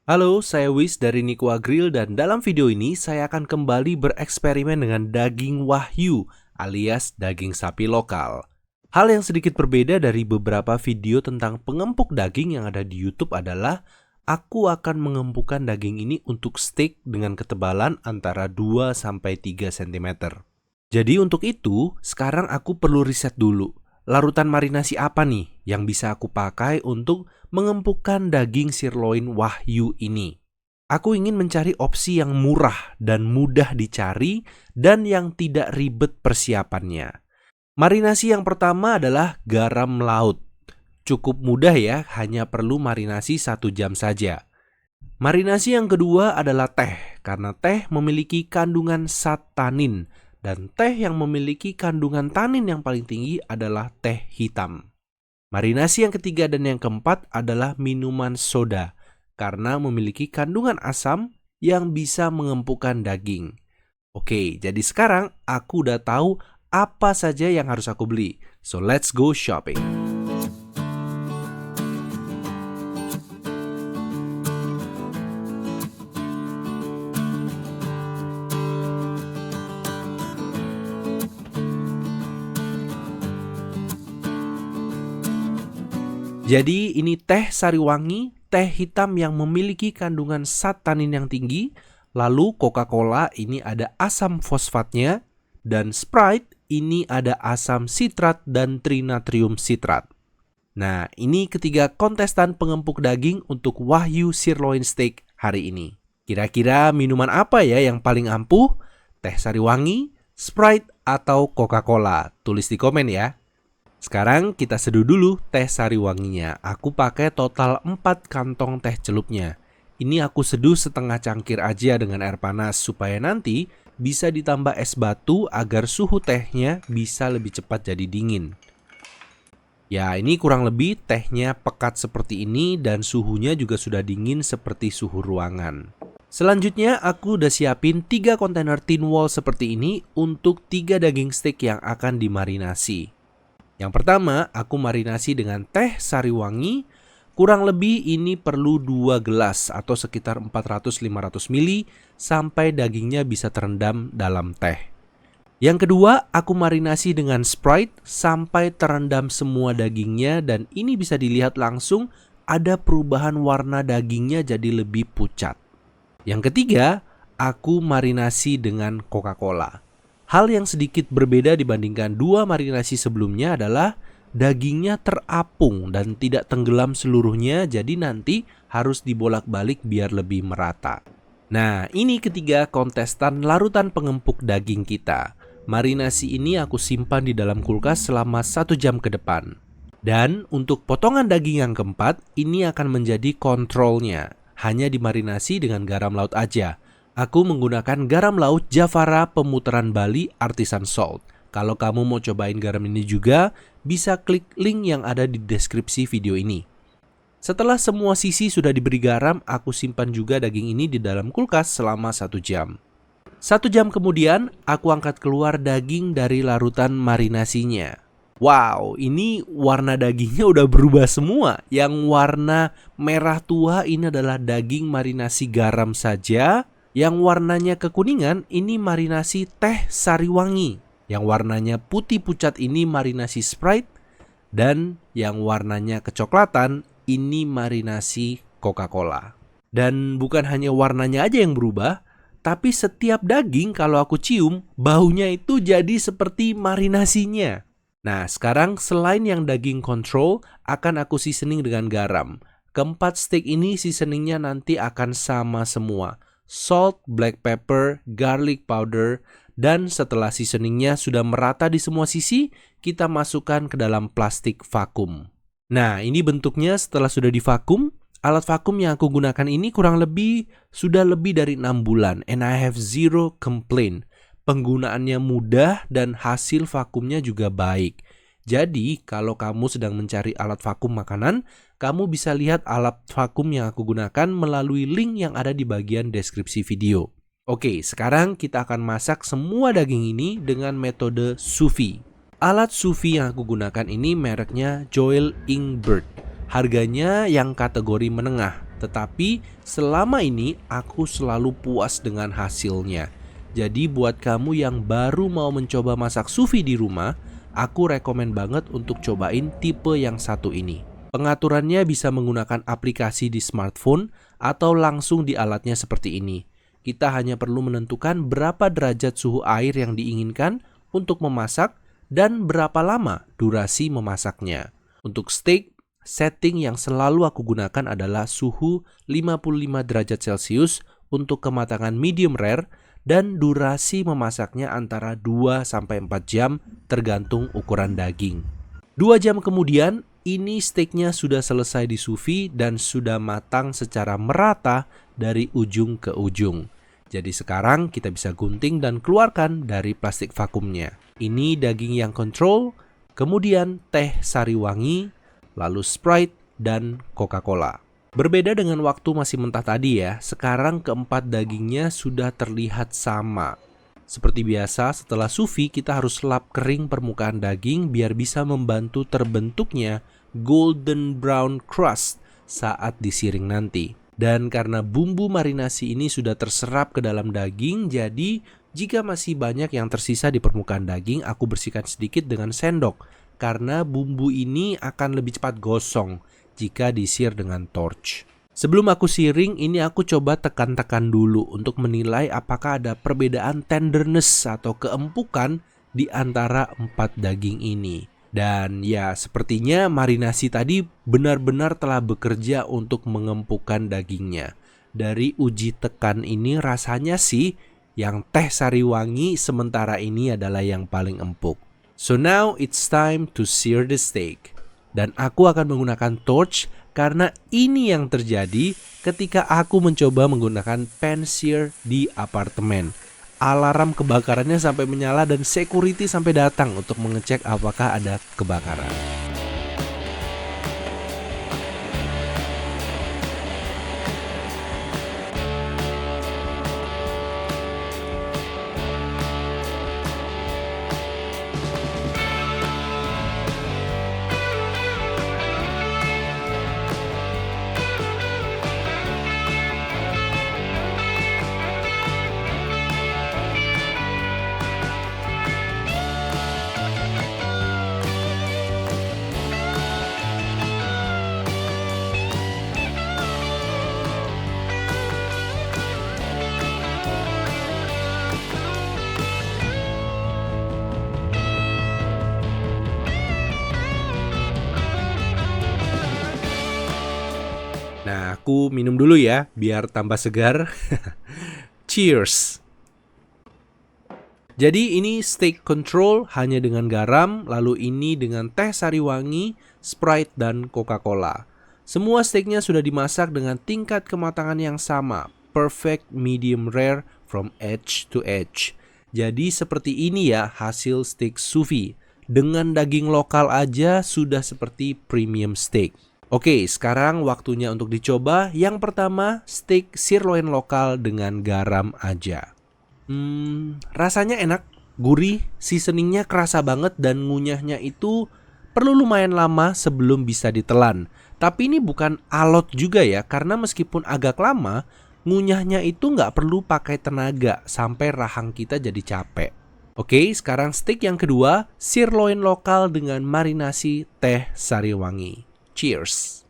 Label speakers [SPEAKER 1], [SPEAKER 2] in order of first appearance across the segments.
[SPEAKER 1] Halo, saya Wis dari Nikwa Grill dan dalam video ini saya akan kembali bereksperimen dengan daging wahyu alias daging sapi lokal. Hal yang sedikit berbeda dari beberapa video tentang pengempuk daging yang ada di YouTube adalah aku akan mengempukkan daging ini untuk steak dengan ketebalan antara 2-3 cm. Jadi untuk itu, sekarang aku perlu riset dulu. Larutan marinasi apa nih yang bisa aku pakai untuk mengempukkan daging sirloin wahyu ini? Aku ingin mencari opsi yang murah dan mudah dicari dan yang tidak ribet persiapannya. Marinasi yang pertama adalah garam laut. Cukup mudah ya, hanya perlu marinasi 1 jam saja. Marinasi yang kedua adalah teh, karena teh memiliki kandungan zat tanin. Dan teh yang memiliki kandungan tanin yang paling tinggi adalah teh hitam. Marinasi yang ketiga dan yang keempat adalah minuman soda, karena memiliki kandungan asam yang bisa mengempukkan daging. Oke, jadi sekarang aku udah tahu apa saja yang harus aku beli. So let's go shopping. Jadi ini teh sariwangi, teh hitam yang memiliki kandungan zat tanin yang tinggi, lalu Coca-Cola ini ada asam fosfatnya, dan Sprite ini ada asam sitrat dan trinatrium sitrat. Nah, ini ketiga kontestan pengempuk daging untuk Wahyu Sirloin Steak hari ini. Kira-kira minuman apa ya yang paling ampuh? Teh sariwangi, Sprite, atau Coca-Cola? Tulis di komen ya. Sekarang kita seduh dulu teh sariwanginya. Aku pakai total 4 kantong teh celupnya. Ini aku seduh setengah cangkir aja dengan air panas supaya nanti bisa ditambah es batu agar suhu tehnya bisa lebih cepat jadi dingin. Ya, ini kurang lebih tehnya pekat seperti ini dan suhunya juga sudah dingin seperti suhu ruangan. Selanjutnya aku udah siapin 3 kontainer tin wall seperti ini untuk 3 daging steak yang akan dimarinasi. Yang pertama, aku marinasi dengan teh sariwangi. Kurang lebih ini perlu 2 gelas atau sekitar 400-500 ml sampai dagingnya bisa terendam dalam teh. Yang kedua, aku marinasi dengan Sprite sampai terendam semua dagingnya dan ini bisa dilihat langsung ada perubahan warna dagingnya jadi lebih pucat. Yang ketiga, aku marinasi dengan Coca-Cola. Hal yang sedikit berbeda dibandingkan 2 marinasi sebelumnya adalah dagingnya terapung dan tidak tenggelam seluruhnya, jadi nanti harus dibolak-balik biar lebih merata. Nah, ini ketiga kontestan larutan pengempuk daging kita. Marinasi ini aku simpan di dalam kulkas selama 1 jam ke depan. Dan untuk potongan daging yang keempat, ini akan menjadi kontrolnya. Hanya dimarinasi dengan garam laut aja. Aku menggunakan garam laut Jafara Pemutaran Bali Artisan Salt. Kalau kamu mau cobain garam ini juga, bisa klik link yang ada di deskripsi video ini. Setelah semua sisi sudah diberi garam, aku simpan juga daging ini di dalam kulkas selama 1 jam. 1 jam kemudian, aku angkat keluar daging dari larutan marinasinya. Wow, ini warna dagingnya udah berubah semua. Yang warna merah tua ini adalah daging marinasi garam saja. Yang warnanya kekuningan ini marinasi teh sariwangi. Yang warnanya putih pucat ini marinasi Sprite. Dan yang warnanya kecoklatan ini marinasi Coca-Cola. Dan bukan hanya warnanya aja yang berubah, tapi setiap daging kalau aku cium, baunya itu jadi seperti marinasinya. Nah, sekarang selain yang daging control, akan aku seasoning dengan garam. Keempat steak ini seasoningnya nanti akan sama semua. Salt, black pepper, garlic powder, dan setelah seasoningnya sudah merata di semua sisi, kita masukkan ke dalam plastik vakum. Nah, ini bentuknya setelah sudah divakum. Alat vakum yang aku gunakan ini kurang lebih sudah lebih dari 6 bulan and I have zero complaint. Penggunaannya mudah dan hasil vakumnya juga baik. Jadi, kalau kamu sedang mencari alat vakum makanan, kamu bisa lihat alat vakum yang aku gunakan melalui link yang ada di bagian deskripsi video. Oke, sekarang kita akan masak semua daging ini dengan metode sous vide. Alat sous vide yang aku gunakan ini mereknya Joel Ingbert. Harganya yang kategori menengah, Tetapi selama ini aku selalu puas dengan hasilnya. Jadi buat kamu yang baru mau mencoba masak sous vide di rumah, aku rekomen banget untuk cobain tipe yang satu ini. Pengaturannya bisa menggunakan aplikasi di smartphone atau langsung di alatnya seperti ini. Kita hanya perlu menentukan berapa derajat suhu air yang diinginkan untuk memasak dan berapa lama durasi memasaknya. Untuk steak, setting yang selalu aku gunakan adalah suhu 55 derajat Celcius untuk kematangan medium rare dan durasi memasaknya antara 2-4 jam tergantung ukuran daging. 2 jam kemudian, ini steaknya sudah selesai di sous vide dan sudah matang secara merata dari ujung ke ujung. Jadi sekarang kita bisa gunting dan keluarkan dari plastik vakumnya. Ini daging yang control, kemudian teh sari wangi, lalu Sprite dan Coca-Cola. Berbeda dengan waktu masih mentah tadi ya, sekarang keempat dagingnya sudah terlihat sama. Seperti biasa, setelah sous vide kita harus lap kering permukaan daging biar bisa membantu terbentuknya golden brown crust saat disiring nanti. Dan karena bumbu marinasi ini sudah terserap ke dalam daging, jadi jika masih banyak yang tersisa di permukaan daging, aku bersihkan sedikit dengan sendok. Karena bumbu ini akan lebih cepat gosong jika disir dengan torch. Sebelum aku siring, ini aku coba tekan-tekan dulu untuk menilai apakah ada perbedaan tenderness atau keempukan di antara empat daging ini. Dan ya, sepertinya marinasi tadi benar-benar telah bekerja untuk mengempukkan dagingnya. Dari uji tekan ini rasanya sih yang teh sari wangi sementara ini adalah yang paling empuk. So now it's time to sear the steak. Dan aku akan menggunakan torch karena ini yang terjadi ketika aku mencoba menggunakan pan sear di apartemen. Alarm kebakarannya sampai menyala dan security sampai datang untuk mengecek apakah ada kebakaran. Nah, aku minum dulu ya, biar tambah segar. Cheers! Jadi ini steak control hanya dengan garam, lalu ini dengan teh sari wangi, Sprite, dan Coca-Cola. Semua steaknya sudah dimasak dengan tingkat kematangan yang sama, perfect medium rare from edge to edge. Jadi seperti ini ya hasil steak sous vide. Dengan daging lokal aja sudah seperti premium steak. Oke, sekarang waktunya untuk dicoba. Yang pertama, steak sirloin lokal dengan garam aja. Rasanya enak, gurih, seasoningnya kerasa banget dan ngunyahnya itu perlu lumayan lama sebelum bisa ditelan. Tapi ini bukan alot juga ya, karena meskipun agak lama, ngunyahnya itu nggak perlu pakai tenaga sampai rahang kita jadi capek. Oke, sekarang steak yang kedua, sirloin lokal dengan marinasi teh sari wangi. Cheers.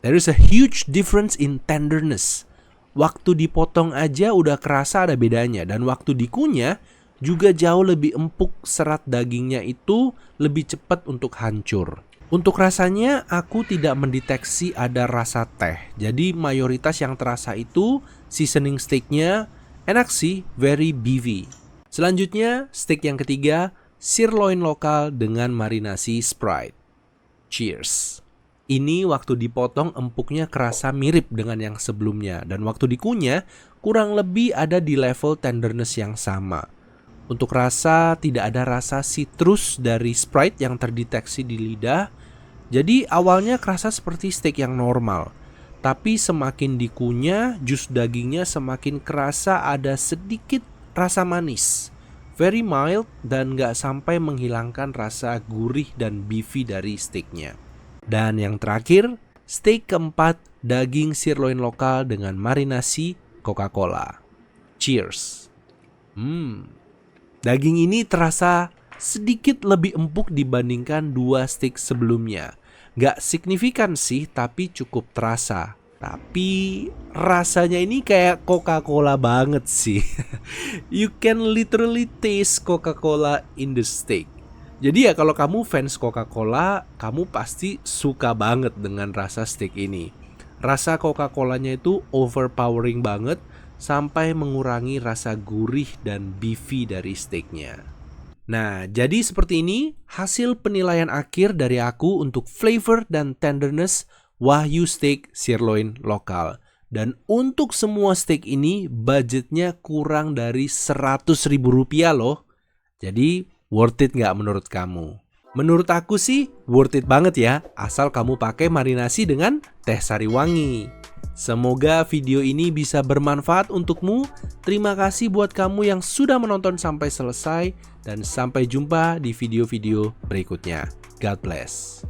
[SPEAKER 1] There is a huge difference in tenderness. Waktu dipotong aja udah kerasa ada bedanya. Dan waktu dikunyah juga jauh lebih empuk, serat dagingnya itu lebih cepat untuk hancur. Untuk rasanya aku tidak mendeteksi ada rasa teh. Jadi mayoritas yang terasa itu seasoning steaknya enak sih, very beefy. Selanjutnya steak yang ketiga, sirloin lokal dengan marinasi Sprite. Cheers. Ini waktu dipotong empuknya kerasa mirip dengan yang sebelumnya. Dan waktu dikunyah kurang lebih ada di level tenderness yang sama. Untuk rasa tidak ada rasa citrus dari Sprite yang terdeteksi di lidah. Jadi awalnya kerasa seperti steak yang normal. Tapi semakin dikunyah jus dagingnya semakin kerasa ada sedikit rasa manis. Very mild dan gak sampai menghilangkan rasa gurih dan beefy dari steaknya. Dan yang terakhir, Steak keempat, daging sirloin lokal dengan marinasi Coca-Cola. Cheers. Daging ini terasa sedikit lebih empuk dibandingkan 2 steak sebelumnya. Gak signifikan sih, tapi cukup terasa. Tapi rasanya ini kayak Coca-Cola banget sih. You can literally taste Coca-Cola in the steak. Jadi ya kalau kamu fans Coca-Cola, kamu pasti suka banget dengan rasa steak ini. Rasa Coca-Colanya itu overpowering banget sampai mengurangi rasa gurih dan beefy dari steaknya. Nah, jadi seperti ini hasil penilaian akhir dari aku untuk flavor dan tenderness Wahyu Steak Sirloin Lokal. Dan untuk semua steak ini budgetnya kurang dari Rp100.000 loh. Jadi worth it nggak menurut kamu? Menurut aku sih worth it banget ya, asal kamu pakai marinasi dengan teh sariwangi. Semoga video ini bisa bermanfaat untukmu. Terima kasih buat kamu yang sudah menonton sampai selesai. Dan sampai jumpa di video-video berikutnya. God bless.